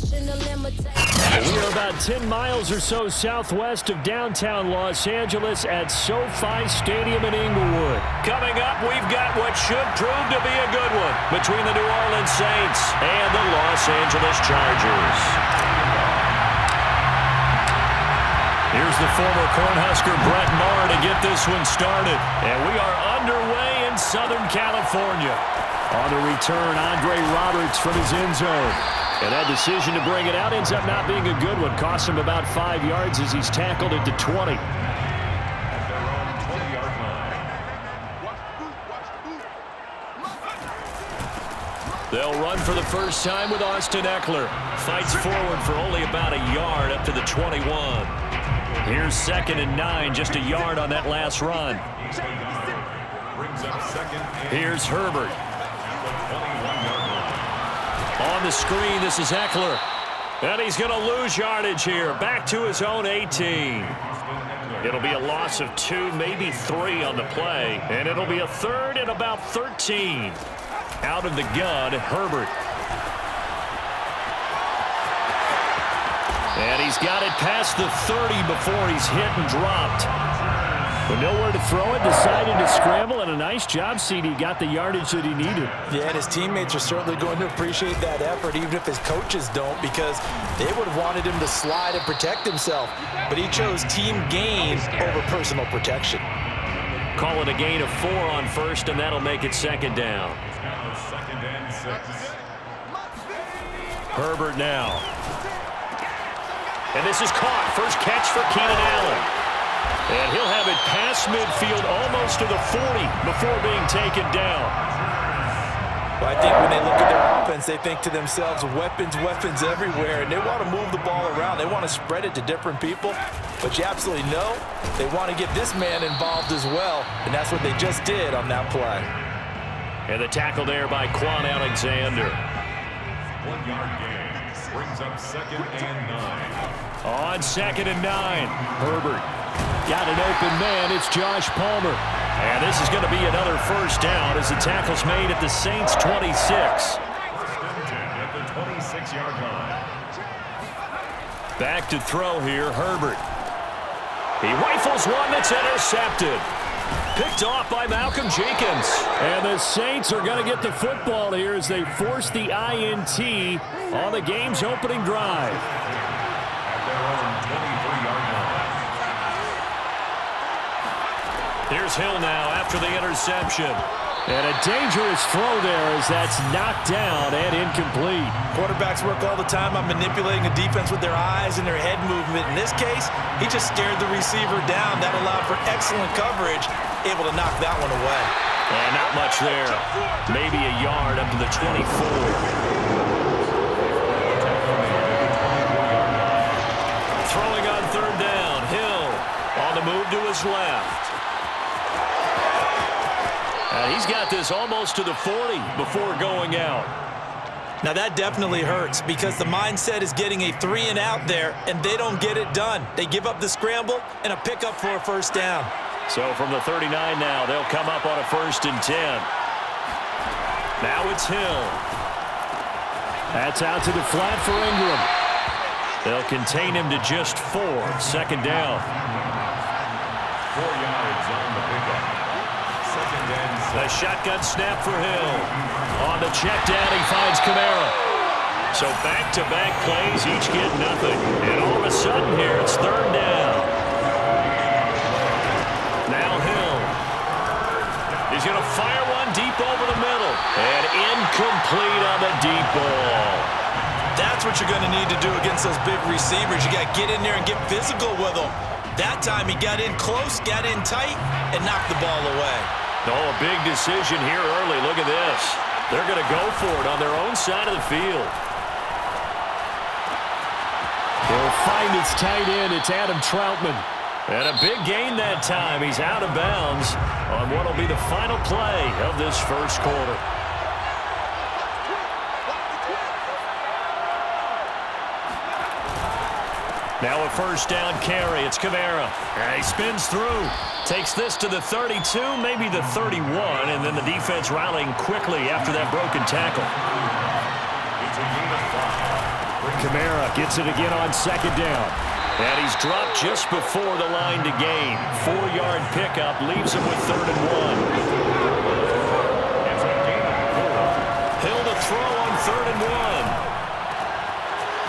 We are about 10 miles or so southwest of downtown Los Angeles at SoFi Stadium in Inglewood. Coming up, we've got what should prove to be a good one between the New Orleans Saints and the Los Angeles Chargers. Here's the former Cornhusker Brett Maher to get this one started. And we are underway in Southern California. On the return, Andre Roberts from his end zone. And that decision to bring it out ends up not being a good one. Costs him about 5 yards as he's tackled at the 20. They'll run for the first time with Austin Ekeler. Fights forward for only about a yard up to the 21. Here's 2nd and 9, just a yard on that last run. Here's Herbert. On the screen, this is Ekeler. And he's going to lose yardage here. Back to his own 18. It'll be a loss of 2, maybe 3 on the play. And it'll be a 3rd and about 13. Out of the gun, Herbert. And he's got it past the 30 before he's hit and dropped. But nowhere to throw it, decided to scramble, and a nice job, CD. Got the yardage that he needed. Yeah, and his teammates are certainly going to appreciate that effort, even if his coaches don't, because they would have wanted him to slide and protect himself. But he chose team gain over personal protection. Call it a gain of 4 on first, and that'll make it 2nd down. 2nd and 6. Herbert now. And this is caught. First catch for Keenan Allen. And he'll have it past midfield almost to the 40 before being taken down. Well, I think when they look at their offense, they think to themselves, weapons, weapons everywhere, and they want to move the ball around. They want to spread it to different people. But you absolutely know they want to get this man involved as well, and that's what they just did on that play. And the tackle there by Quan Alexander. 1 yard gain. Brings up 2nd and 9. On 2nd and 9, Herbert. Got an open man. It's Josh Palmer. And this is going to be another first down as the tackle's made at the Saints' 26. At the 26-yard line. Back to throw here, Herbert. He rifles one that's intercepted. Picked off by Malcolm Jenkins. And the Saints are going to get the football here as they force the INT on the game's opening drive. At their own 23-yard line. Here's Hill now after the interception. And a dangerous throw there as that's knocked down and incomplete. Quarterbacks work all the time on manipulating a defense with their eyes and their head movement. In this case, he just stared the receiver down. That allowed for excellent coverage, able to knock that one away. And not much there. Maybe a yard up to the 24. Throwing on 3rd down. Hill on the move to his left. And he's got this almost to the 40 before going out. Now that definitely hurts because the mindset is getting a 3 and out there, and they don't get it done. They give up the scramble and a pickup for a first down. So from the 39 now, they'll come up on a 1st and 10. Now it's Hill. That's out to the flat for Ingram. They'll contain him to just 4. 2nd down. 4 yards on the pickup. 2nd and 6. The shotgun snap for Hill. On the check down, he finds Kamara. So back-to-back plays, each get nothing. And all of a sudden here, it's 3rd down. Now Hill. He's going to fire one deep over the middle. And incomplete on the deep ball. That's what you're going to need to do against those big receivers. You got to get in there and get physical with them. That time he got in close, got in tight, and knocked the ball away. Oh, a big decision here early. Look at this. They're going to go for it on their own side of the field. They'll find its tight end. It's Adam Troutman. And a big gain that time. He's out of bounds on what will be the final play of this first quarter. Now a first down carry. It's Kamara. And he spins through. Takes this to the 32, maybe the 31, and then the defense rallying quickly after that broken tackle. It's a gain of 5. Kamara gets it again on second down. And he's dropped just before the line to gain. 4-yard pickup leaves him with 3rd and 1. Hill to throw on 3rd and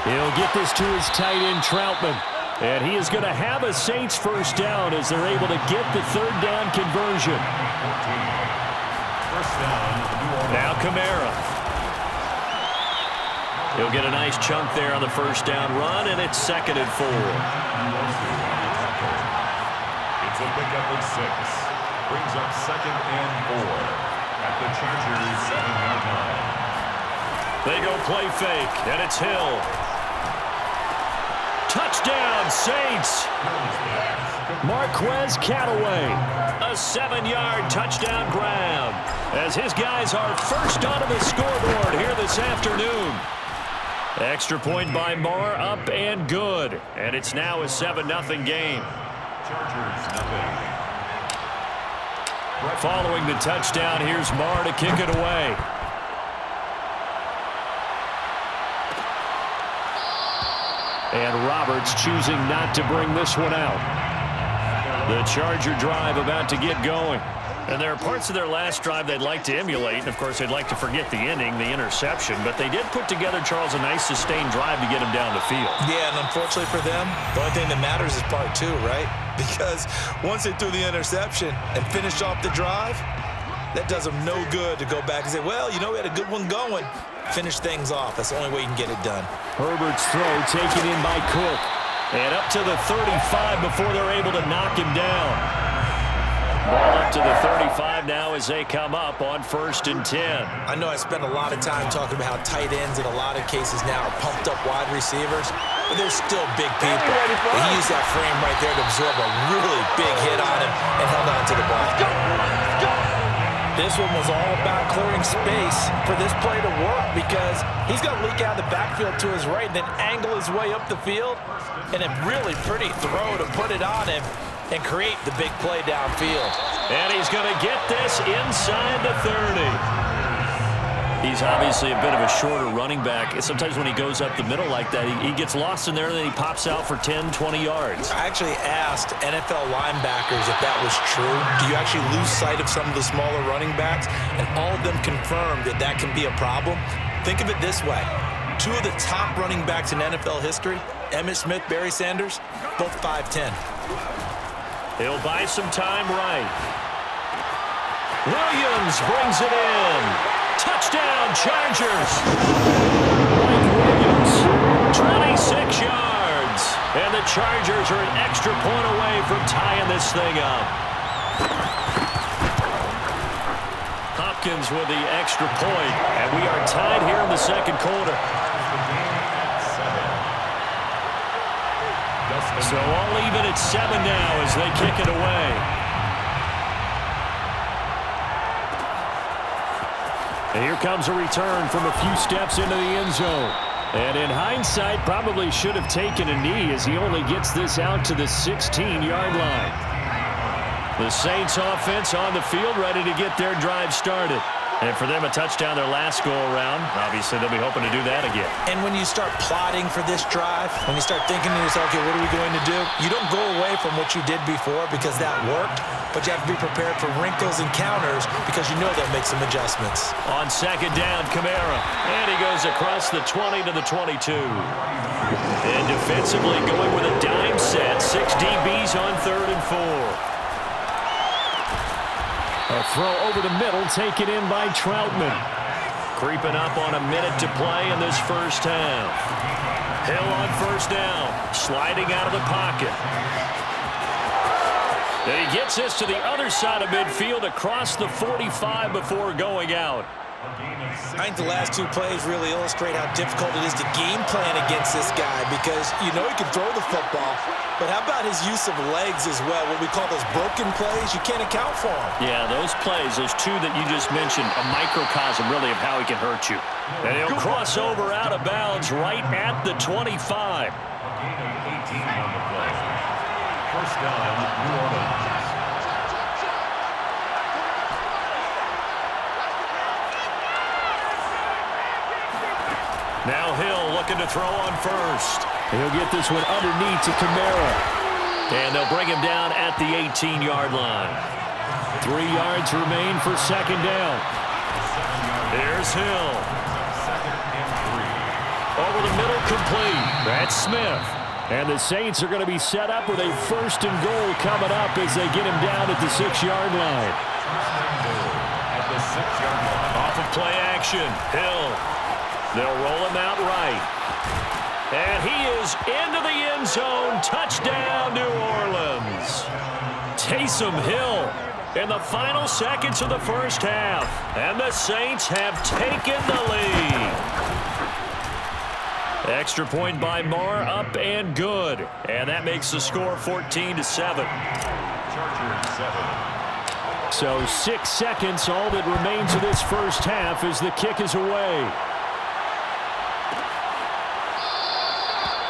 1. He'll get this to his tight end, Troutman. And he is going to have a Saints first down as they're able to get the 3rd down conversion. Now Kamara. He'll get a nice chunk there on the first down run, and it's 2nd and 4. It's a pickup of 6. Brings up 2nd and 4 at the Chargers' 7-yard line. They go play fake, and it's Hill. Touchdown, Saints! Marquez Callaway, a 7-yard touchdown grab, as his guys are first onto the scoreboard here this afternoon. Extra point by Marr, up and good. And it's now a 7-0 game. Chargers, nothing. Following the touchdown, here's Marr to kick it away. And Roberts choosing not to bring this one out. The Charger drive about to get going. And there are parts of their last drive they'd like to emulate. And, of course, they'd like to forget the ending, the interception. But they did put together, Charles, a nice sustained drive to get him down the field. Yeah, and unfortunately for them, the only thing that matters is part 2, right? Because once they threw the interception and finished off the drive, that does them no good to go back and say, well, you know, we had a good one going. Finish things off. That's the only way you can get it done. Herbert's throw taken in by Cook. And up to the 35 before they're able to knock him down. Ball up to the 35 now as they come up on 1st and 10. I know I spent a lot of time talking about how tight ends in a lot of cases now are pumped up wide receivers, but they're still big people. He used that frame right there to absorb a really big hit on him and held on to the ball. This one was all about clearing space for this play to work because he's going to leak out of the backfield to his right and then angle his way up the field, and a really pretty throw to put it on him and create the big play downfield. And he's going to get this inside the 30. He's obviously a bit of a shorter running back. Sometimes when he goes up the middle like that, he gets lost in there and then he pops out for 10, 20 yards. I actually asked NFL linebackers if that was true. Do you actually lose sight of some of the smaller running backs? And all of them confirmed that that can be a problem. Think of it this way. 2 of the top running backs in NFL history, Emmitt Smith, Barry Sanders, both 5'10". He'll buy some time right. Williams brings it in. Touchdown, Chargers. Mike Williams, 26 yards. And the Chargers are an extra point away from tying this thing up. Hopkins with the extra point. And we are tied here in the 2nd quarter. So all even at 7 now as they kick it away. And here comes a return from a few steps into the end zone. And in hindsight, probably should have taken a knee as he only gets this out to the 16-yard line. The Saints offense on the field ready to get their drive started. And for them, a touchdown their last go-around. Obviously, they'll be hoping to do that again. And when you start plotting for this drive, when you start thinking to yourself, okay, what are we going to do? You don't go away from what you did before because that worked, but you have to be prepared for wrinkles and counters because you know they'll make some adjustments. On 2nd down, Kamara. And he goes across the 20 to the 22. And defensively going with a dime set. 6 DBs on 3rd and 4. A throw over the middle, taken in by Troutman. Creeping up on a minute to play in this first half. Hill on 1st down, sliding out of the pocket. And he gets this to the other side of midfield across the 45 before going out. I think the last 2 plays really illustrate how difficult it is to game plan against this guy because you know he can throw the football, but how about his use of legs as well? What we call those broken plays, you can't account for them. Yeah, those plays, those 2 that you just mentioned, a microcosm really of how he can hurt you. And he'll cross over out of bounds right at the 25. A gain of 18 on the play. First down, New Orleans. Now Hill looking to throw on first. He'll get this one underneath to Kamara. And they'll bring him down at the 18-yard line. 3 yards remain for second down. Here's Hill. Over the middle, complete. That's Smith. And the Saints are going to be set up with a 1st and goal coming up as they get him down at the 6-yard line. At the 6-yard line. Off of play action, Hill. They'll roll him out right. And he is into the end zone. Touchdown, New Orleans. Taysom Hill in the final seconds of the first half. And the Saints have taken the lead. Extra point by Marr, up and good. And that makes the score 14-7. Chargers 7. So 6 seconds, all that remains of this first half as the kick is away.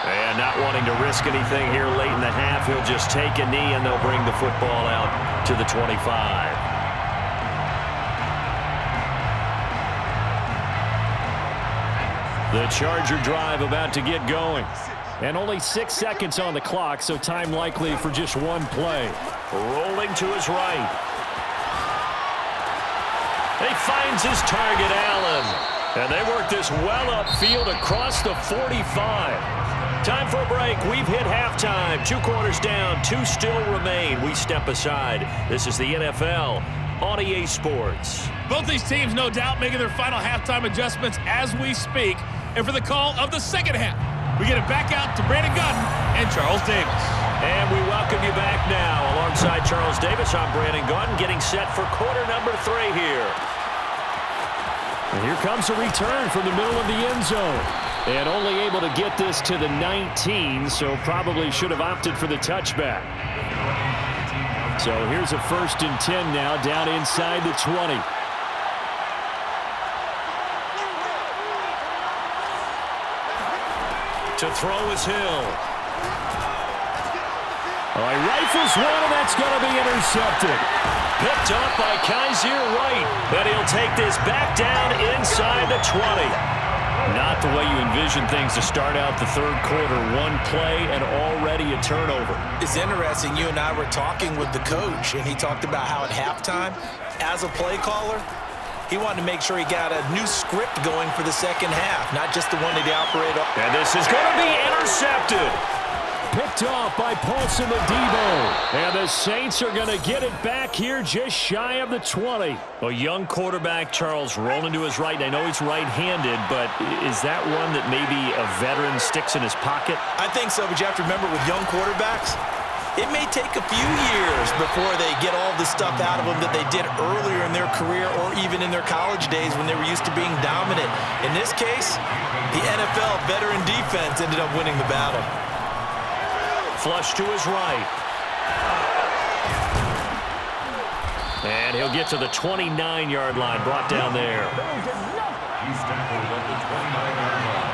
And not wanting to risk anything here late in the half, he'll just take a knee and they'll bring the football out to the 25. The Charger drive about to get going. And only 6 seconds on the clock, so time likely for just one play. Rolling to his right. He finds his target, Allen. And they work this well upfield across the 45. Time for a break. We've hit halftime. 2 quarters down, 2 still remain. We step aside. This is the NFL on EA Sports. Both these teams, no doubt, making their final halftime adjustments as we speak. And for the call of the second half, we get it back out to Brandon Gaudin and Charles Davis. And we welcome you back now. Alongside Charles Davis, I'm Brandon Gaudin, getting set for quarter number 3 here. And here comes a return from the middle of the end zone. And only able to get this to the 19, so probably should have opted for the touchback. So here's a 1st and 10 now, down inside the 20. To throw is Hill. All right, rifles one, and that's going to be intercepted. Picked up by Kaiser White. And he'll take this back down inside the 20. Not the way you envision things to start out the third quarter. One play and already a turnover. It's interesting. You and I were talking with the coach, and he talked about how at halftime, as a play caller, he wanted to make sure he got a new script going for the second half, not just the one that he operated on. And this is going to be intercepted. Picked off by Paulson Adebo. And the Saints are going to get it back here just shy of the 20. A young quarterback, Charles, rolling to his right. I know he's right-handed, but is that one that maybe a veteran sticks in his pocket? I think so, but you have to remember with young quarterbacks, it may take a few years before they get all the stuff out of them that they did earlier in their career or even in their college days when they were used to being dominant. In this case, the NFL veteran defense ended up winning the battle. Flush to his right. And he'll get to the 29-yard line, brought down there. He's tackled at the 29-yard line.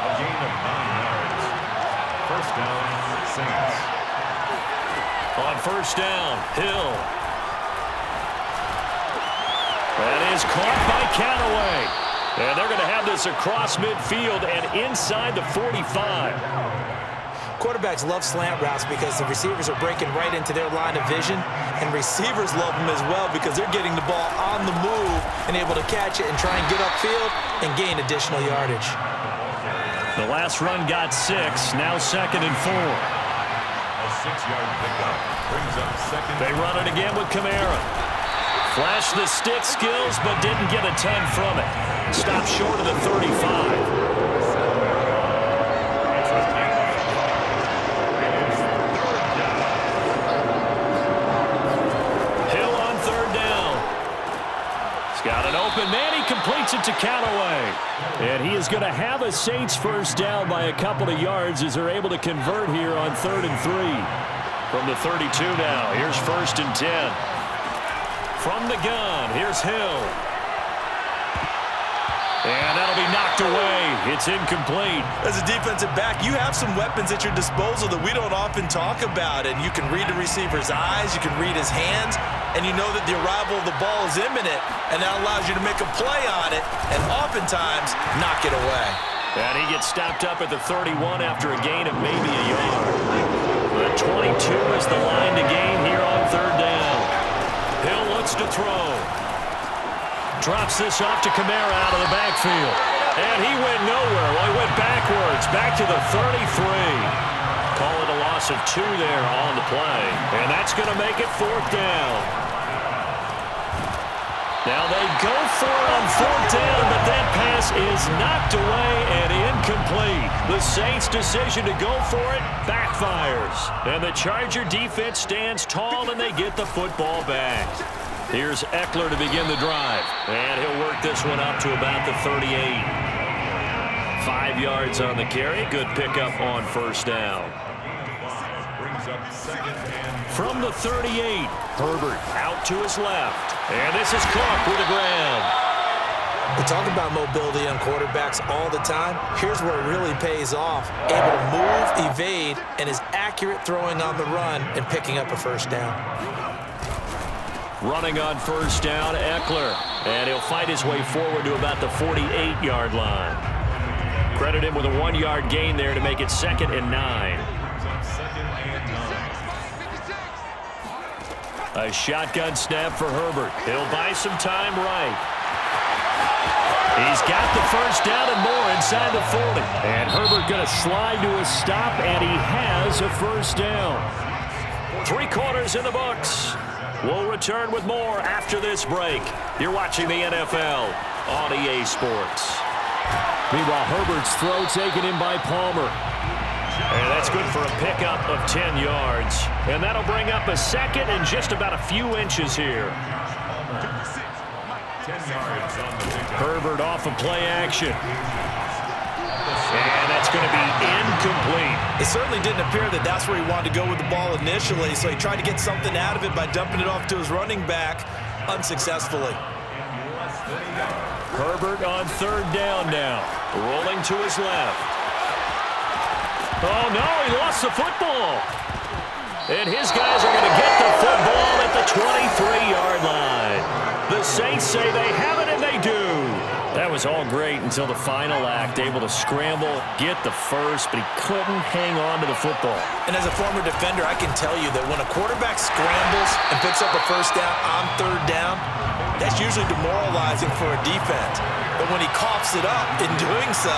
A gain of 9 yards. First down, Saints. On first down, Hill. That is caught by Callaway. And they're going to have this across midfield and inside the 45. Quarterbacks love slant routes because the receivers are breaking right into their line of vision, and receivers love them as well because they're getting the ball on the move and able to catch it and try and get upfield and gain additional yardage. The last run got 6, now 2nd and 4. A 6-yard pickup brings up second. They run it again with Kamara. Flashed the stick skills, but didn't get a ton from it. Stopped short of the 35. Got an open man. He completes it to Callaway. And he is going to have a Saints first down by a couple of yards as they're able to convert here on 3rd and 3. From the 32 now, here's 1st and 10. From the gun, here's Hill. And that'll be knocked away. It's incomplete. As a defensive back, you have some weapons at your disposal that we don't often talk about. And you can read the receiver's eyes, you can read his hands, and you know that the arrival of the ball is imminent, and that allows you to make a play on it and oftentimes knock it away. And he gets stopped up at the 31 after a gain of maybe a yard. The 22 is the line to gain here on third down. Hill looks to throw. Drops this off to Kamara out of the backfield. And he went nowhere. Well, he went backwards, back to the 33. Call it a loss of 2 there on the play. And that's going to make it fourth down. Now they go for it on fourth down, but that pass is knocked away and incomplete. The Saints' decision to go for it backfires. And the Charger defense stands tall and they get the football back. Here's Eckler to begin the drive. And he'll work this one up to about the 38. 5 yards on the carry. Good pickup on first down. From the 38, Herbert out to his left. And this is Clark with the ground. We talk about mobility on quarterbacks all the time. Here's where it really pays off. Able to move, evade, and is accurate throwing on the run and picking up a first down. Running on first down, Eckler. And he'll fight his way forward to about the 48-yard line. Credit him with a 1-yard gain there to make it 2nd and 9. A shotgun snap for Herbert. He'll buy some time right. He's got the first down and more inside the 40. And Herbert going to slide to a stop, and he has a first down. 3 quarters in the books. We'll return with more after this break. You're watching the NFL on EA Sports. Meanwhile, Herbert's throw taken in by Palmer. And that's good for a pickup of 10 yards. And that'll bring up a second and just about a few inches here. 10 yards on the pickup. Herbert off of play action. And that's going to be incomplete. It certainly didn't appear that that's where he wanted to go with the ball initially, so he tried to get something out of it by dumping it off to his running back unsuccessfully. Herbert on third down now. Rolling to his left. Oh, no, he lost the football. And his guys are going to get the football at the 23-yard line. The Saints say they have it, and they do. That was all great until the final act. Able to scramble, get the first, but he couldn't hang on to the football. And as a former defender, I can tell you that when a quarterback scrambles and picks up a first down on third down, that's usually demoralizing for a defense. But when he coughs it up in doing so,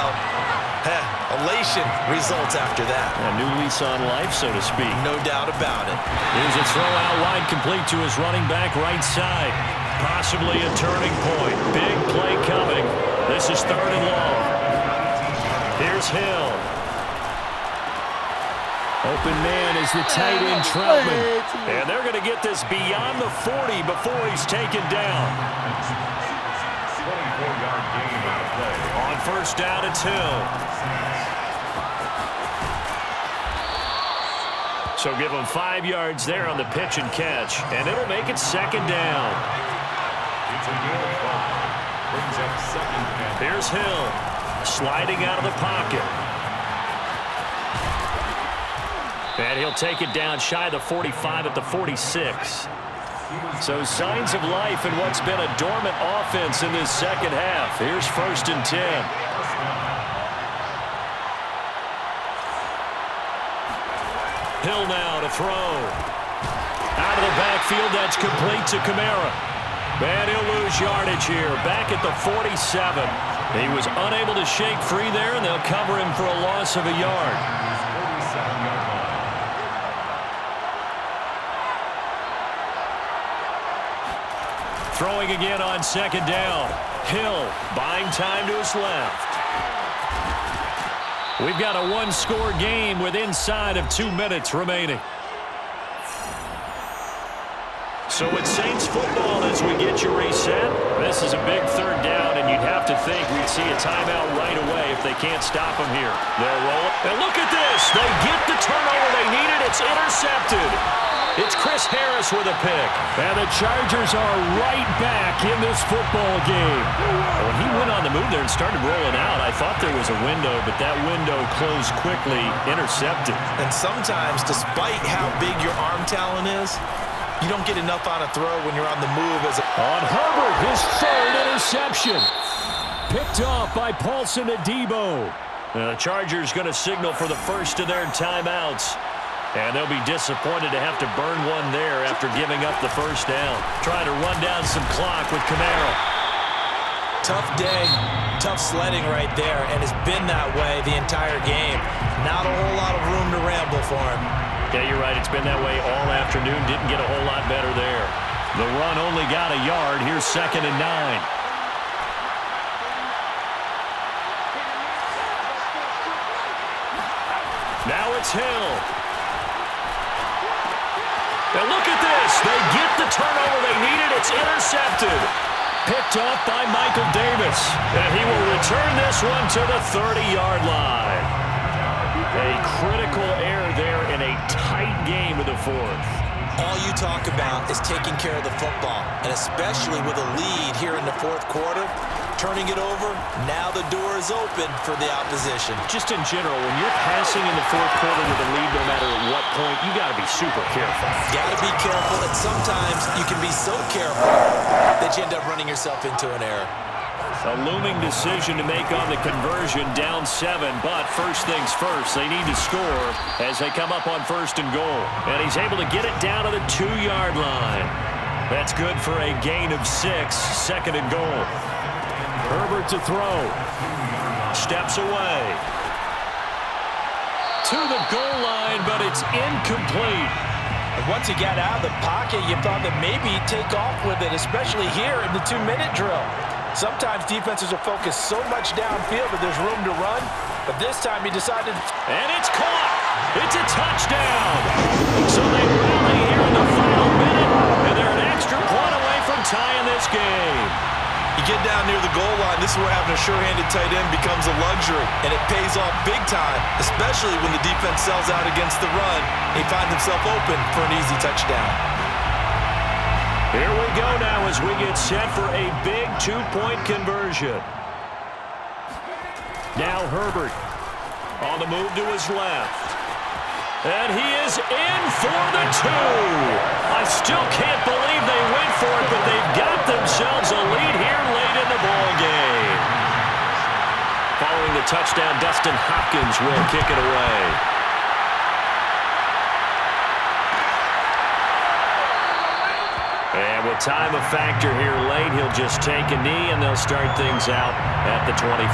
elation results after that. A new lease on life, so to speak. No doubt about it. Here's a throw out wide, complete to his running back right side. Possibly a turning point. Big play coming. This is 3rd and long. Here's Hill. Open man is the tight end, Troutman. And they're going to get this beyond the 40 before he's taken down. 24-yard gain on the play. On first down, it's Hill. So give him 5 yards there on the pitch and catch, and it'll make it 2nd down. It's a gain of 5. Brings up 2nd and... Here's Hill, sliding out of the pocket. And he'll take it down shy of the 45 at the 46. So signs of life in what's been a dormant offense in this second half. Here's 1st and 10. Hill now to throw. Out of the backfield, that's complete to Kamara. And he'll lose yardage here, back at the 47. He was unable to shake free there, and they'll cover him for a loss of a yard. 47-yard line. Throwing again on 2nd down. Hill buying time to his left. We've got a 1-score game with inside of 2 minutes remaining. So it's Saints football as we get you reset. This is a big 3rd down, and you'd have to think we'd see a timeout right away if they can't stop him here. They'll roll it. And look at this. They get the turnover they needed. It's intercepted. It's Chris Harris with a pick. And the Chargers are right back in this football game. When he went on the move there and started rolling out, I thought there was a window, but that window closed quickly, intercepted. And sometimes, despite how big your arm talent is, you don't get enough on a throw when you're on the move. On Herbert, his 3rd interception. Picked off by Paulson Adebo. The Chargers going to signal for the first of their timeouts. And they'll be disappointed to have to burn one there after giving up the first down. Trying to run down some clock with Kamara. Tough day, tough sledding right there, and it's been that way the entire game. Not a whole lot of room to ramble for him. Yeah, you're right. It's been that way all afternoon. Didn't get a whole lot better there. The run only got a yard. Here's 2nd and 9. Now it's Hill. And look at this. They get the turnover they needed. It's intercepted. Picked up by Michael Davis. And he will return this one to the 30-yard line. A critical error there in a tight game of the fourth. All you talk about is taking care of the football, and especially with a lead here in the fourth quarter, turning it over, now the door is open for the opposition. Just in general, when you're passing in the fourth quarter with a lead, no matter at what point, you got to be super careful. Got to be careful, and sometimes you can be so careful that you end up running yourself into an error. A looming decision to make on the conversion, down 7, but first things first, they need to score as they come up on 1st and goal. And he's able to get it down to the 2-yard line. That's good for a gain of 6, 2nd and goal. Herbert to throw. Steps away. To the goal line, but it's incomplete. And once he got out of the pocket, you thought that maybe he'd take off with it, especially here in the 2-minute drill. Sometimes defenses are focused so much downfield that there's room to run, but this time he decided. And it's caught. It's a touchdown. So they rally here in the final minute, and they're an extra point away from tying this game. You get down near the goal line, this is where having a sure-handed tight end becomes a luxury, and it pays off big time, especially when the defense sells out against the run. He finds himself open for an easy touchdown. Here we go now as we get set for a big 2-point conversion. Now Herbert on the move to his left. And he is in for the 2. I still can't believe they went for it, but they've got themselves a lead here late in the ball game. Following the touchdown, Dustin Hopkins will kick it away. And with time a factor here late, he'll just take a knee and they'll start things out at the 25.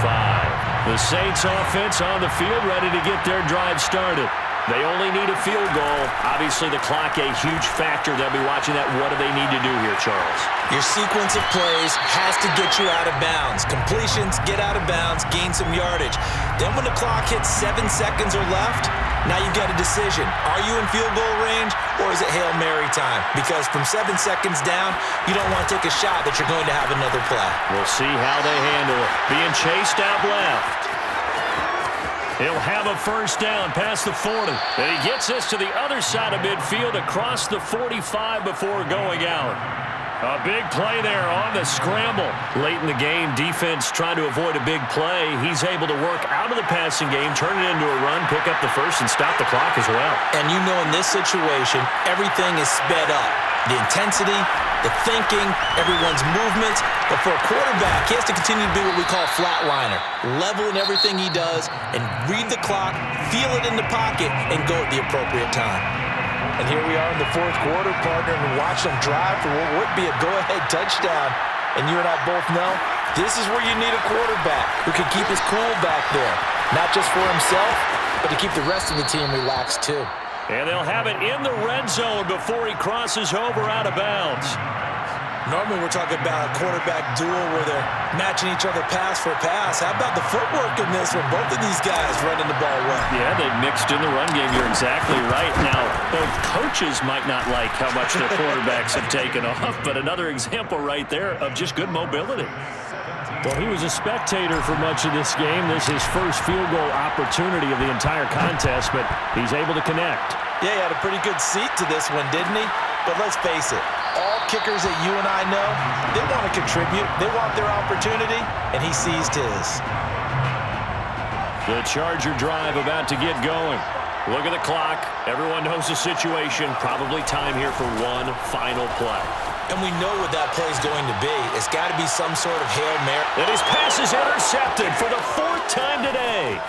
The Saints offense on the field ready to get their drive started. They only need a field goal. Obviously, the clock a huge factor. They'll be watching that. What do they need to do here, Charles? Your sequence of plays has to get you out of bounds. Completions, get out of bounds, gain some yardage. Then when the clock hits 7 seconds or left, now you've got a decision. Are you in field goal range or is it Hail Mary time? Because from 7 seconds down, you don't want to take a shot that you're going to have another play. We'll see how they handle it. Being chased out left. He'll have a first down past the 40. And he gets this to the other side of midfield across the 45 before going out. A big play there on the scramble. Late in the game, defense trying to avoid a big play. He's able to work out of the passing game, turn it into a run, pick up the first, and stop the clock as well. And you know in this situation, everything is sped up. The intensity, the thinking, everyone's movements. But for a quarterback, he has to continue to be what we call a flatliner. Level in everything he does and read the clock, feel it in the pocket, and go at the appropriate time. And here we are in the fourth quarter, partner, and watch them drive for what would be a go-ahead touchdown. And you and I both know this is where you need a quarterback who can keep his cool back there. Not just for himself, but to keep the rest of the team relaxed too. And they'll have it in the red zone before he crosses over out of bounds. Normally we're talking about a quarterback duel where they're matching each other pass for pass. How about the footwork in this when both of these guys running the ball well? Yeah, they mixed in the run game. You're exactly right. Now, both coaches might not like how much their quarterbacks have taken off, but another example right there of just good mobility. Well, he was a spectator for much of this game. This is his first field goal opportunity of the entire contest, but he's able to connect. Yeah, he had a pretty good seat to this one, didn't he? But let's face it, all kickers that you and I know, they want to contribute. They want their opportunity, and he seized his. The Charger drive about to get going. Look at the clock. Everyone knows the situation. Probably time here for one final play. And we know what that play is going to be. It's got to be some sort of Hail Mary. And his pass is intercepted for the 4th time today.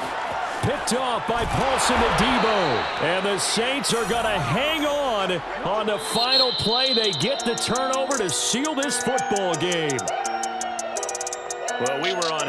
Picked off by Paulson to Debo. And the Saints are going to hang on the final play. They get the turnover to seal this football game. Well, we were on